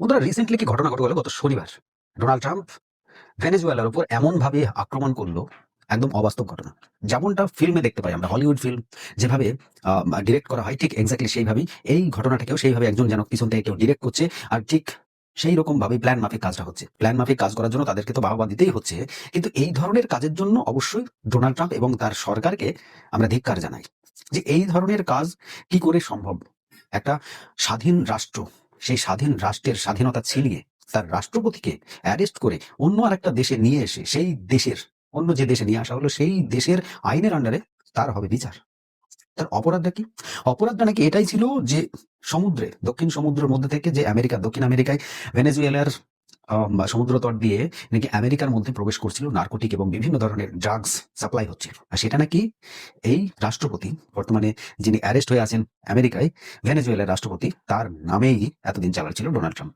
বন্ধুরা, রিসেন্টলি কি ঘটনা ঘটে গেল গত শনিবার। ডোনাল্ড ট্রাম্প ভেনেজুয়েলার উপর এমন ভাবে আক্রমণ করলো, একদম অবাস্তব ঘটনা। যেমনটা ফিল্মে দেখতে পাই আমরা, হলিউড ফিল্ম যেভাবে ডিরেক্ট করা হয়, ঠিক এক্স্যাক্টলি সেইভাবেই এই ঘটনাটাকেও সেইভাবে একজন যেন পিছন থেকে কেউ ডিরেক্ট করছে। আর ঠিক সেই রকম ভাবে প্ল্যান মাফিক কাজটা হচ্ছে। প্ল্যান মাফিক কাজ করার জন্য তাদেরকে তো বাহবা দিতেই হচ্ছে, কিন্তু এই ধরনের কাজের জন্য অবশ্যই ডোনাল্ড ট্রাম্প এবং তার সরকারকে আমরা ধিক্কার জানাই। যে এই ধরনের কাজ কি করে সম্ভব? একটা স্বাধীন রাষ্ট্র, সেই স্বাধীন রাষ্ট্রের স্বাধীনতা ছিনিয়ে তার রাষ্ট্রপতিকে অ্যারেস্ট করে অন্য আরেকটা দেশে নিয়ে এসে, সেই দেশের অন্য যে দেশে নিয়ে আসা হলো, সেই দেশের আইনের আন্ডারে তার হবে বিচার। তার অপরাধটা কি? অপরাধটা নাকি এটাই ছিল যে সমুদ্রে, দক্ষিণ সমুদ্রের মধ্যে থেকে যে দক্ষিণ আমেরিকায় ভেনেজুয়েলার সমুদ্র তট দিয়ে নাকি আমেরিকার মধ্যে প্রবেশ করছিল নার্কোটিক এবং বিভিন্ন ধরনের ড্রাগস সাপ্লাই হচ্ছিল। আর সেটা নাকি এই রাষ্ট্রপতি, বর্তমানে যিনি অ্যারেস্ট হয়ে আছেন আমেরিকায়, ভেনেজুয়েলার রাষ্ট্রপতি, তার নামেই এতদিন চালাচ্ছিল ডোনাল্ড ট্রাম্প।